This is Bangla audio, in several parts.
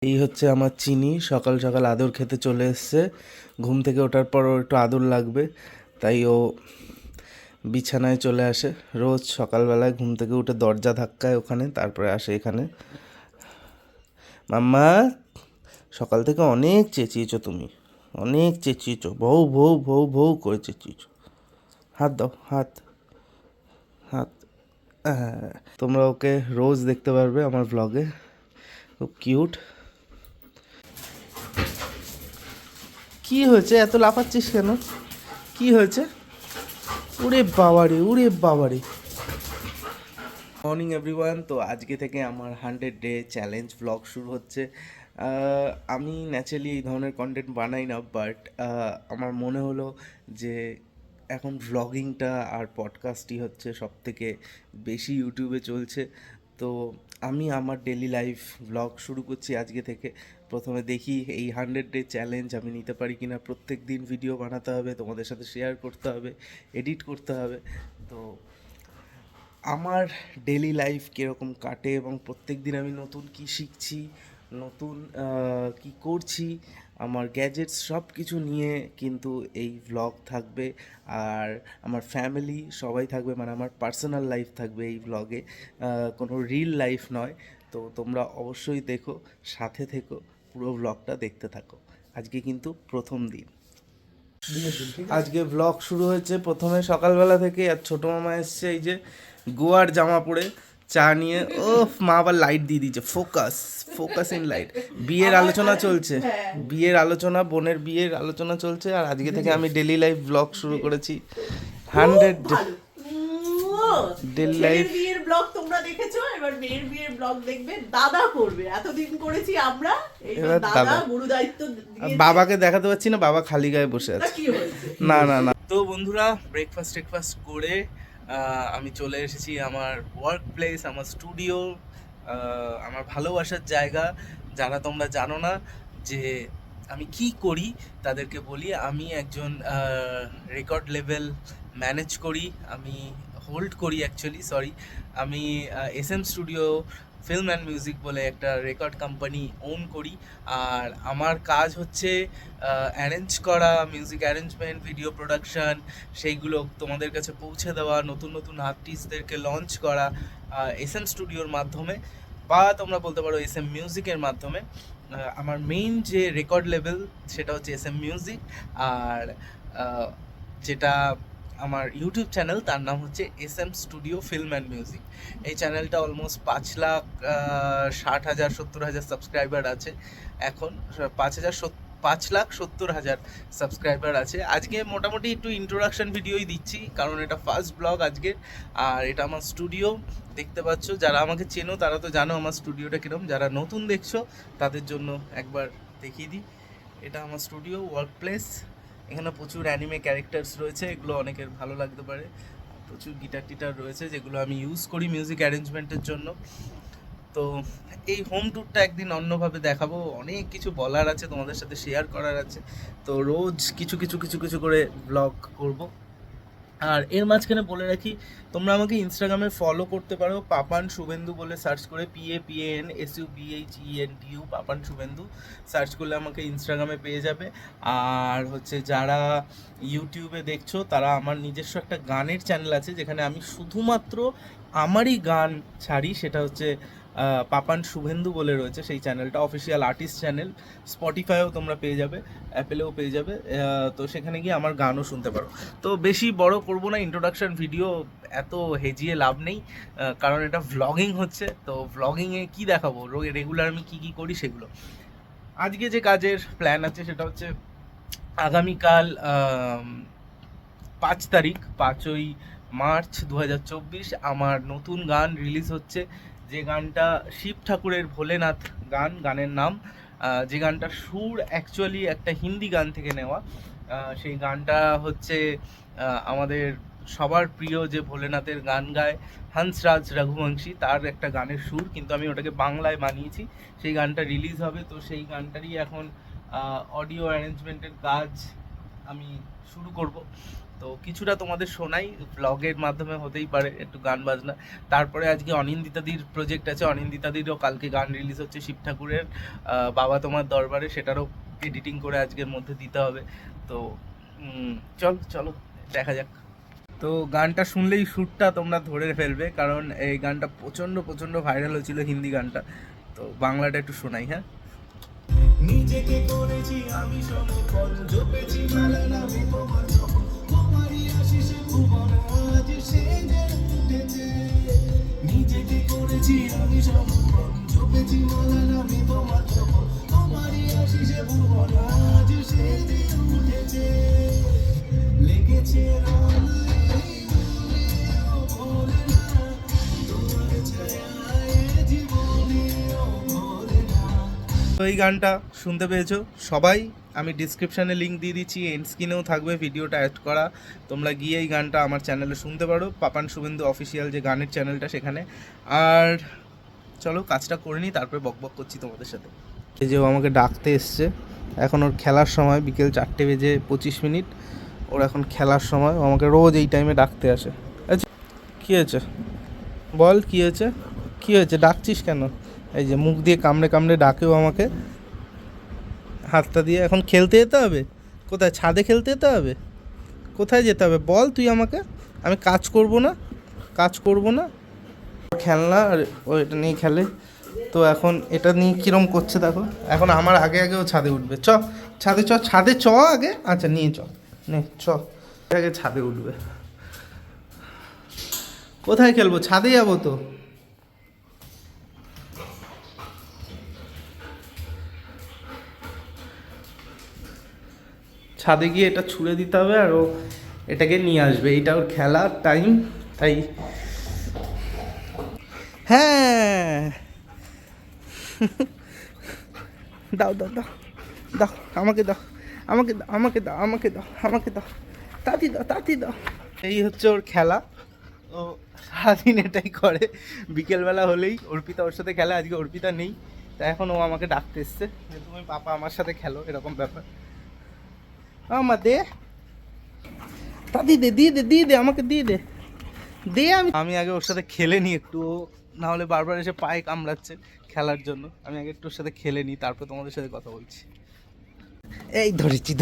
এই হচ্ছে আমার চিনি, সকাল সকাল আদর খেতে চলে এসছে। ঘুম থেকে ওঠার পর ওর একটু আদর লাগবে, তাই ও বিছানায় চলে আসে রোজ সকালবেলায়। ঘুম থেকে উঠে দরজা ধাক্কায় ওখানে, তারপরে আসে এখানে। মাম্মা, সকাল থেকে অনেক চেঁচিয়েছো তুমি, অনেক চেঁচিয়েছো, ভৌ ভৌ ভৌ ভৌ করে চেঁচিয়েছো। হাত দাও, হাত হাত। হ্যাঁ, তোমরা ওকে রোজ দেখতে পারবে আমার ব্লগে, খুব কিউট। কি হয়েছে, এত লাফাচ্ছিস কেন? কি হয়েছে? উড়ে বাবারে, উড়ে বাবারে। মর্নিং এভরিওয়ান, তো আজকে থেকে আমার 100 ডে চ্যালেঞ্জ ব্লগ শুরু হচ্ছে। আমি ন্যাচারালি এই ধরনের কন্টেন্ট বানাই না, বাট আমার মনে হলো যে এখন ভ্লগিংটা আর পডকাস্টই হচ্ছে সব থেকে বেশি ইউটিউবে চলছে। তো আমি আমার ডেলি লাইফ ব্লগ শুরু করছি আজকে থেকে। প্রথমে দেখি এই 100 ডে চ্যালেঞ্জ আমি নিতে পারি কিনা। প্রত্যেক দিন ভিডিও বানাতে হবে, তোমাদের সাথে শেয়ার করতে হবে, এডিট করতে হবে। তো আমার ডেলি লাইফ কীরকম কাটে এবং প্রত্যেক দিন আমি নতুন কী শিখছি, নতুন কী করছি, আমার গ্যাজেটস সব কিছু নিয়ে কিন্তু এই ভ্লগ থাকবে। আর আমার ফ্যামিলি সবাই থাকবে, মানে আমার পার্সোনাল লাইফ থাকবে এই ভ্লগে, কোনো রিল লাইফ নয়। তো তোমরা অবশ্যই দেখো, সাথে থেকো, পুরো ভ্লগটা দেখতে থাকো। আজকে কিন্তু প্রথম দিন। আজকে ব্লগ শুরু হয়েছে প্রথমে সকালবেলা থেকে। আর ছোটো মামা এসছে এই যে গোয়ার জামা পরে, চা নিয়ে। ও মা আবার লাইট দিয়ে দিচ্ছে, ফোকাস, ফোকাস ইন লাইট। বিয়ের আলোচনা চলছে, বিয়ের আলোচনা, বোনের বিয়ের আলোচনা চলছে। আর আজকে থেকে আমি ডেলি লাইফ ব্লগ শুরু করেছি। 100 ডেলি লাইফ। বিয়ের ব্লগ তোমরা দেখেছো, এবার মেয়ের বিয়ের ব্লগ দেখবে। দাদা করবে, এতদিন করেছি আমরা, এবার দাদা গুরু দায়িত্ব দিয়েছে। বাবাকে দেখাতে পাচ্ছি না, বাবা খালি গায়ে বসে আছে। কি হয়েছে? না না না। তো বন্ধুরা, ব্রেকফাস্ট করে আমি চলে এসেছি আমার ওয়ার্ক প্লেস, আমার স্টুডিও, আমার ভালোবাসার জায়গা। যারা তোমরা জানো না যে আমি কি করি, তাদেরকে বলি আমি একজন রেকর্ড লেভেল ম্যানেজ করি, আমি হোল্ড করি অ্যাকচুয়ালি, সরি। আমি SM studio film and music বলে একটা রেকর্ড কোম্পানি ওন করি। আর আমার কাজ হচ্ছে অ্যারেঞ্জ করা, মিউজিক অ্যারেঞ্জমেন্ট, ভিডিও প্রোডাকশান, সেইগুলো তোমাদের কাছে পৌঁছে দেওয়া, নতুন নতুন আর্টিস্টদেরকে লঞ্চ করা SM স্টুডিওর মাধ্যমে, বা তোমরা বলতে পারো SM মিউজিকের মাধ্যমে। আমার মেইন যে রেকর্ড লেভেল সেটা হচ্ছে SM মিউজিক। আর যেটা আমার ইউটিউব চ্যানেল, তার নাম হচ্ছে SM studio film and music. এই চ্যানেলটা অলমোস্ট 5,60,000 70,000 সাবস্ক্রাইবার আছে এখন। 5,70,000 সাবস্ক্রাইবার আছে। আজকে মোটামুটি একটু ইন্ট্রোডাকশন ভিডিওই দিচ্ছি, কারণ এটা ফার্স্ট ব্লগ আজকে। আর এটা আমার স্টুডিও, দেখতে পাচ্ছ। যারা আমাকে চেনো তারা তো জানো আমার স্টুডিওটা কীরকম, যারা নতুন দেখছো তাদের জন্য একবার দেখিয়ে দিই। এটা আমার স্টুডিও ওয়ার্ক প্লেস। এখানে প্রচুর অ্যানিমে ক্যারেক্টার্স রয়েছে, এগুলো অনেকের ভালো লাগতে পারে। প্রচুর গিটার টিটার রয়েছে যেগুলো আমি ইউজ করি মিউজিক অ্যারেঞ্জমেন্টের জন্য। তো এই হোম ট্যুরটা একদিন অন্যভাবে দেখাবো, অনেক কিছু বলার আছে, তোমাদের সাথে শেয়ার করার আছে। তো রোজ কিছু কিছু কিছু কিছু করে ব্লগ করব। আর এর মাঝখানে বলে রাখি, তোমরা আমাকে ইনস্টাগ্রামে ফলো করতে পারো, পাপান শুভেন্দু বলে সার্চ করে, PAPANSUBHENDU, পাপান শুভেন্দু সার্চ করলে আমাকে ইনস্টাগ্রামে পেয়ে যাবে। আর হচ্ছে যারা ইউটিউবে দেখছো, তারা আমার নিজস্ব একটা গানের চ্যানেল আছে, যেখানে আমি শুধুমাত্র আমারই গান ছাড়ি, সেটা হচ্ছে পাপান শুভেন্দু বলে রয়েছে সেই চ্যানেলটা, অফিসিয়াল আর্টিস্ট চ্যানেল। স্পটিফাইও তোমরা পেয়ে যাবে, অ্যাপেলেও পেয়ে যাবে। তো সেখানে গিয়ে আমার গানও শুনতে পারো। তো বেশি বড় করব না ইন্ট্রোডাকশন ভিডিও, এত হেজিয়ে লাভ নেই, কারণ এটা ভ্লগিং হচ্ছে। তো ভ্লগিংয়ে কি দেখাবো, রেগুলার আমি কি কি করি সেগুলো। আজকে যে কাজের প্ল্যান আছে সেটা হচ্ছে আগামীকাল 5 তারিখ, 5ই মার্চ 2024 আমার নতুন গান রিলিজ হচ্ছে। যে গানটা শিব ঠাকুরের ভোলেনাথ গানের নাম। যে গানটার সুর অ্যাকচুয়ালি একটা হিন্দি গান থেকে নেওয়া। সেই গানটা হচ্ছে আমাদের সবার প্রিয় যে ভোলেনাথের গান গায় হংসরাজ রঘুবংশী, তার একটা গানের সুর, কিন্তু আমি ওটাকে বাংলায় বানিয়েছি। সেই গানটা রিলিজ হবে, তো সেই গানটারই এখন অডিও অ্যারেঞ্জমেন্টের কাজ আমি শুরু করব। তো কিছুটা তোমাদের শোনাই, ব্লগের মাধ্যমে হতেই পারে একটু গান বাজনা। তারপরে আজকে অনিন্দিতাদির প্রজেক্ট আছে, অনিন্দিতাদিরও কালকে গান রিলিজ হচ্ছে শিব ঠাকুরের বাবা তোমার দরবারে, সেটারও এডিটিং করে আজকের মধ্যে দিতে হবে। তো চলো দেখা যাক। তো গানটা শুনলেই সুরটা তোমরা ধরে ফেলবে, কারণ এই গানটা প্রচণ্ড প্রচণ্ড ভাইরাল হয়েছিল, হিন্দি গানটা। তো বাংলাটা একটু শোনাই। হ্যাঁ, নিজেকে করেছি আমি সমর্পণ, জপেছি মালা নামে তোমার সকল, তোমারই আশিসে ভুবন আজ সেজে উঠেছে। নিজেকে করেছি আমি সমর্পণ, জপেছি মালা নামে তোমার সকল, তোমারই আশিসে ভুবন আজ সেজে উঠেছে। লেগেছে রং তো এই গানটা শুনতে পেয়েছো সবাই, আমি ডিসক্রিপশানে লিঙ্ক দিয়ে দিচ্ছি, এন্ড স্ক্রিনেও থাকবে ভিডিওটা অ্যাড করা, তোমরা গিয়ে এই গানটা আমার চ্যানেলে শুনতে পারো, পাপান শুভেন্দু অফিসিয়াল যে গানের চ্যানেলটা সেখানে। আর চলো কাজটা করে নিই, তারপরে বকবক করছি তোমাদের সাথে। এই যে ও আমাকে ডাকতে এসছে, এখন ওর খেলার সময়, বিকেল 4:25, ওর এখন খেলার সময়, ও আমাকে রোজ এই টাইমে ডাকতে আসে। আচ্ছা কী হয়েছে বল, কী হয়েছে, কী হয়েছে, ডাকছিস কেন? এই যে মুখ দিয়ে কামড়ে কামড়ে ডাকেও আমাকে হাতটা দিয়ে। এখন খেলতে যেতে হবে, কোথায়? ছাদে খেলতে যেতে হবে? কোথায় যেতে হবে বল তুই আমাকে? আমি কাজ করব না, কাজ করব না? খেলনা আর ও এটা নিয়ে খেলে। তো এখন এটা নিয়ে কীরম করছে দেখো, এখন আমার আগে আগে ও ছাদে উঠবে। ছাদে ছাদে আগে, আচ্ছা নিয়ে নে আগে ছাদে উঠবে। কোথায় খেলবো? ছাদে যাবো তো। ছাদে গিয়ে এটা ছুঁড়ে দিতে হবে আর ও এটাকে নিয়ে আসবে, এইটা ওর খেলার টাইম। তাই হ্যাঁ, দাও দাও দাও দাও, আমাকে দাও, আমাকে দাও, আমাকে দাও, আমাকে দাও, আমাকে দাও, তাড়াতাড়ি দাও। এই হচ্ছে ওর খেলা, ও সারাদিন এটাই করে। বিকেলবেলা হলেই অর্পিতা ওর সাথে খেলে, আজকে অর্পিতা নেই, তা এখন ও আমাকে ডাকতে এসছে যে তুমি পাপা আমার সাথে খেলো, এরকম ব্যাপার। আমার দে, তা দিয়ে দে আমাকে দিয়ে দে, আমি আগে ওর সাথে খেলে নিই একটু, ও নাহলে বারবার এসে পায়ে কামড়াচ্ছে খেলার জন্য। আমি আগে একটু ওর সাথে খেলে নিই, তারপর তোমাদের সাথে কথা বলছি। এই ধরেছি।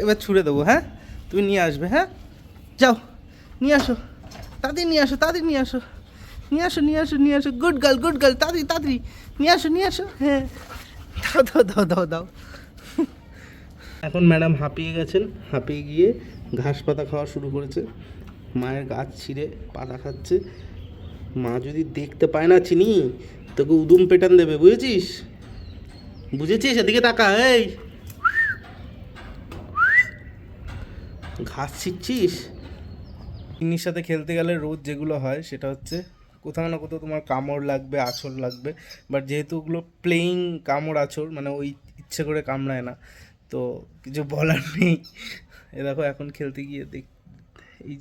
এবার ছুঁড়ে দেবো। হ্যাঁ, তুমি নিয়ে আসবে। হ্যাঁ, যাও নিয়ে আসো, তাড়াতাড়ি নিয়ে আসো। গুড গার্ল, তাড়াতাড়ি নিয়ে আসো। হ্যাঁ, দাও। এখন ম্যাডাম হাঁপিয়ে গেছেন, হাঁপিয়ে গিয়ে ঘাস পাতা খাওয়া শুরু করেছে। মায়ের গাছ ছিঁড়ে পাতা খাচ্ছে। মা যদি দেখতে পায় না চিনি, তোকে উদুম পেটান দেবে, বুঝেছিস? এদিকে তাকা। এই ঘাস ছিঁড়ছিস। চিনির সাথে খেলতে গেলে রোজ যেগুলো হয় সেটা হচ্ছে কোথাও না কোথাও তোমার কামড় লাগবে, আঁচড় লাগবে, বাট যেহেতু ওগুলো প্লেইং কামড় আঁচড়, মানে ওই ইচ্ছে করে কামড়ায় না, তো কিছু বলার নেই। এ দেখো এখন খেলতে গিয়ে এই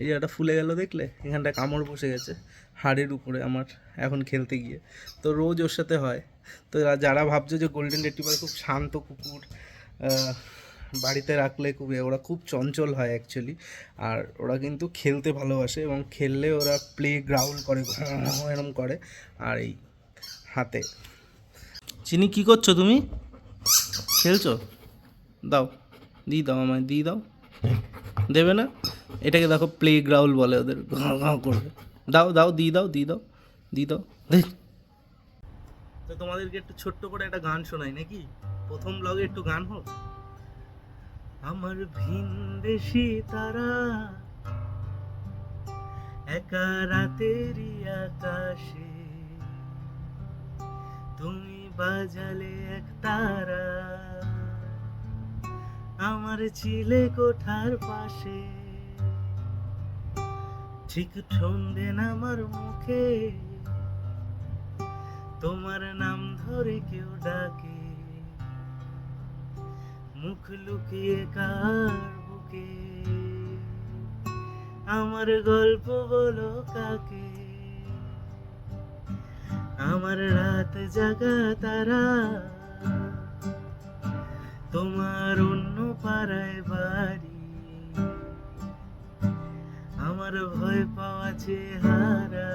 যে একটা ফুলে গেল, দেখলে? এখানটা কামড় বসে গেছে হাড়ের উপরে আমার, এখন খেলতে গিয়ে। তো রোজ ওর সাথে হয়। তো যারা ভাবছো যে গোল্ডেন রিট্রিভার খুব শান্ত কুকুর, বাড়িতে রাখলে ওরা খুব চঞ্চল হয় অ্যাকচুয়ালি, আর ওরা কিন্তু খেলতে ভালোবাসে, এবং খেললে ওরা প্লে গ্রাউল করে, এরম করে। আর এই হাতে চিনি, কী করছো তুমি? খেলছো? দাও, আমায় দাও। দেবে না? এটাকে দেখো প্লে গ্রাউল বলে, ওদের ঘাঁ করবে। দাও, দিয়ে দাও। তো তোমাদেরকে একটু ছোট্ট করে একটা গান শোনাই নাকি? প্রথম ব্লগে একটু গান হোক। আমার ভিনদেশি তারা একা রাতেরই আকাশে, তুমি বাজালে এক তারা আমার চিলে কোঠার পাশে, ঠিক সন্ধ্যে আমার মুখে তোমার নাম ধরে কেউ ডাকে, মুখ লুকিয়ে কার বুকে আমার গল্প বলো কাকে, আমার রাত জাগা তারা তোমার অন্য পাড়ায় বাড়ি, আমার ভয় পাওয়া চেহারা,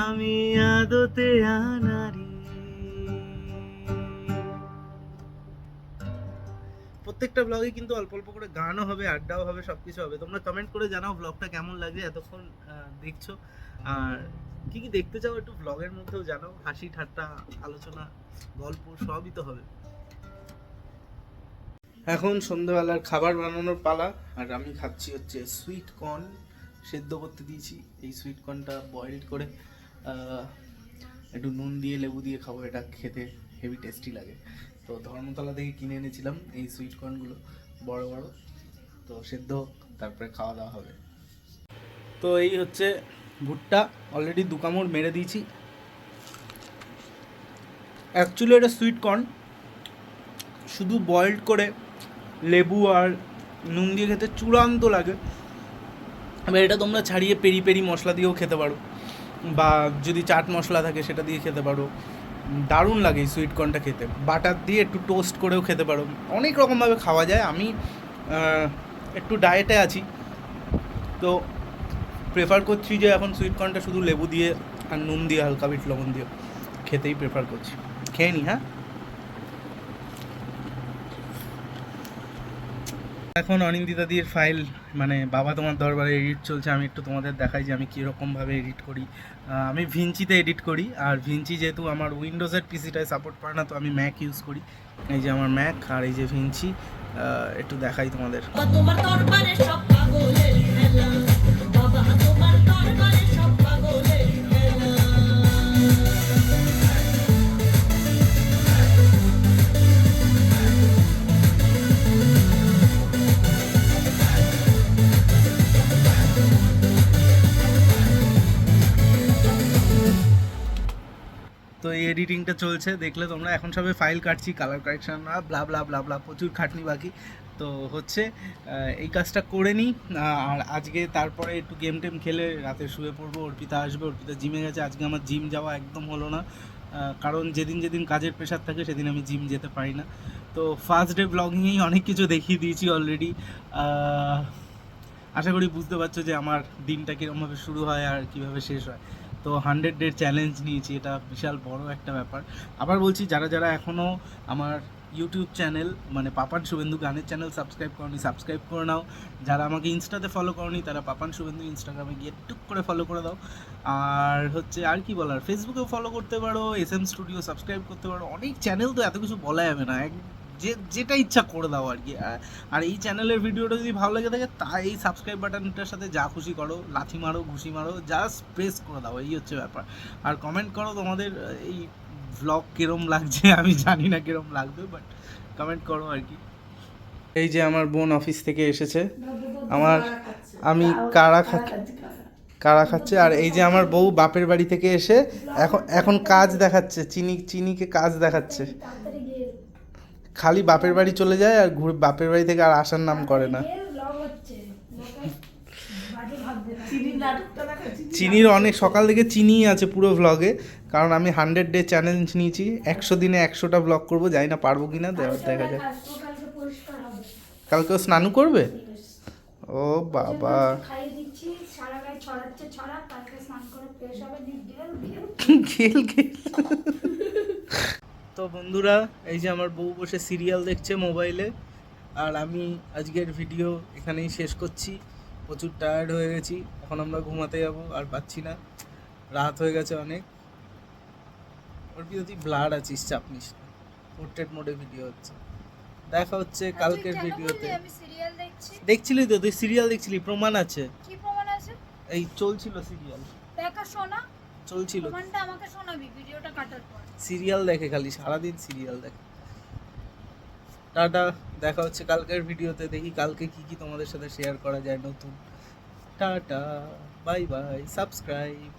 আমি আদতে আনারি। প্রত্যেকটা ব্লগে কিন্তু অল্প অল্প করে গানও হবে, আড্ডাও হবে, সবকিছু হবে। তোমরা কমেন্ট করে জানাও ব্লগটা কেমন লাগছে এতক্ষণ দেখছো, আর কি কি দেখতে চাও একটু ব্লগের মধ্যেও জানাও। হাসি ঠাট্টা, আলোচনা, গল্প সবই তো হবে। এখন সন্ধ্যাবেলার খাবার বানানোর পালা, আর আমি খাচ্ছি হচ্ছে সুইট কর্ন সেদ্ধ করতে দিয়েছি। এই সুইট কর্নটা বয়েল করে একটু নুন দিয়ে লেবু দিয়ে খাবো, এটা খেতে হেভি টেস্টি লাগে। তো ধর্মতলা থেকে কিনে এনেছিলাম এই সুইট কর্নগুলো, বড় বড়। তো সেদ্ধ তারপরে খাওয়া দাওয়া হবে। তো এই হচ্ছে ভুট্টা, অলরেডি 2 কামড় মেরে দিয়েছি। অ্যাকচুয়ালি এটা সুইট কর্ন, শুধু বয়েলড করে লেবু আর নুন দিয়ে খেতে চূড়ান্ত লাগে। এবার এটা তোমরা ছাড়িয়ে পেরি পেরি মশলা দিয়েও খেতে পারো, বা যদি চাট মশলা থাকে সেটা দিয়ে খেতে পারো। দারুণ লাগে এই সুইট কর্নটা খেতে। বাটার দিয়ে একটু টোস্ট করেও খেতে পারো, অনেক রকমভাবে খাওয়া যায়। আমি একটু ডায়েটে আছি, তো প্রেফার করছি যে এখন সুইট কর্নটা শুধু লেবু দিয়ে আর নুন দিয়ে হালকা বিট লবণ দিয়ে খেতেই প্রেফার করছি। খেয়ে নি। হ্যাঁ, এখন অনিন্দিতাদির ফাইল মানে বাবা তোমার দরবারে এডিট চলছে। আমি একটু তোমাদের দেখাই যে আমি কীরকমভাবে এডিট করি। আমি ভিঞ্চিতে এডিট করি, আর ভিঞ্চি যেহেতু আমার উইন্ডোজের পিসিটায় সাপোর্ট করে না, তো আমি ম্যাক ইউজ করি। এই যে আমার ম্যাক, আর এই যে ভিঞ্চি। একটু দেখাই তোমাদের। তোমার দরবারে সব পাগলের খেলা, বাবা তোমার দরবারে সব পাগলের খেলা। তো এই এডিটিংটা চলছে, দেখলে তোমরা। এখন সবে ফাইল কাটছি, কালার কারেকশন, ব্লা ব্লা ব্লা ব্লা, প্রচুর খাটনি বাকি। তো হচ্ছে এই কাজটা করে নিই, আর আজকে তারপরে একটু গেম টেম খেলে রাতে শুয়ে পড়বো। অর্পিতা আসবে, অর্পিতা জিমে গেছে। আজকে আমার জিম যাওয়া একদম হলো না, কারণ যেদিন যেদিন কাজের প্রেশার থাকে সেদিন আমি জিম যেতে পারি না। তো ফার্স্ট ডে ব্লগিংয়েই অনেক কিছু দেখিয়ে দিয়েছি অলরেডি। আশা করি বুঝতে পারছো যে আমার দিনটা কীরকমভাবে শুরু হয় আর কীভাবে শেষ হয়। তো 100 ডে চ্যালেঞ্জ নিয়েছি, এটা বিশাল বড় একটা ব্যাপার। আবার বলছি, যারা যারা এখনও আমার ইউটিউব চ্যানেল মানে পাপান শুভেন্দু গানের চ্যানেল সাবস্ক্রাইব করনি, সাবস্ক্রাইব করে নাও। যারা আমাকে ইনস্টাতে ফলো করনি, তারা পাপান শুভেন্দু ইনস্টাগ্রামে গিয়ে টুক করে ফলো করে দাও। আর হচ্ছে আর কি বলার, ফেসবুকেও ফলো করতে পারো, SM স্টুডিও সাবস্ক্রাইব করতে পারো। অনেক চ্যানেল, তো এত কিছু বলা যাবে না, যেটা ইচ্ছা করে দাও আর কি। আর এই চ্যানেলের ভিডিওটা যদি ভালো লেগে থাকে, তাই এই সাবস্ক্রাইব বাটনটার সাথে যা খুশি করো, লাথি মারো, ঘুষি মারো, জাস্ট প্রেস করে দাও, এই হচ্ছে ব্যাপার। আর কমেন্ট করো তোমাদের এই ভ্লগ কীরম লাগছে। আমি জানি না কীরম লাগবে, বাট কমেন্ট করো আর কি। এই যে আমার বোন অফিস থেকে এসেছে, আমি কারা খাচ্ছে। আর এই যে আমার বউ বাপের বাড়ি থেকে এসে এখন কাজ দেখাচ্ছে, চিনিকে কাজ দেখাচ্ছে। খালি বাপের বাড়ি চলে যায় আর বাপের বাড়ি থেকে আর আসার নাম করে না। চিনির অনেক সকাল থেকে চিনিই আছে পুরো ভ্লগে, কারণ আমি 100 ডে চ্যালেঞ্জ নিয়েছি। 100 দিনে 100টা ভ্লগ করবো, জানি না পারবো কিনা, দেখা যায়। কালকেও স্নান করবে? ও বাবা, খেল। তো বন্ধুরা, এই যে আমার বউ বসে সিরিয়াল দেখছে মোবাইলে, আর আমি আজকের ভিডিও এখানেই শেষ করছি। প্রচুর টায়ার্ড হয়ে গেছি, এখন আমরা ঘুমাতে যাব, আর পাচ্ছি না, রাত হয়ে গেছে অনেক। ওর কি তুই ব্লাড আছিস, চাপ নিস না, পোর্ট্রেট মোডে ভিডিও হচ্ছে। দেখা হচ্ছে কালকের ভিডিওতে। দেখছিলি তো তুই, সিরিয়াল দেখছিলি, প্রমাণ আছে। কি প্রমাণ আছে? এই চলছিল সিরিয়াল, দেখা শোনা চলছিল। প্রমাণটা আমাকে শোনাবি ভিডিওটা কাটার পর। সিরিয়াল দেখে, খালি সারাদিন সিরিয়াল দেখে। টাটা, দেখা হচ্ছে কালকের ভিডিওতে। দেখি কালকে কি কি তোমাদের সাথে শেয়ার করা যায় নতুন। Tata, bye bye, subscribe.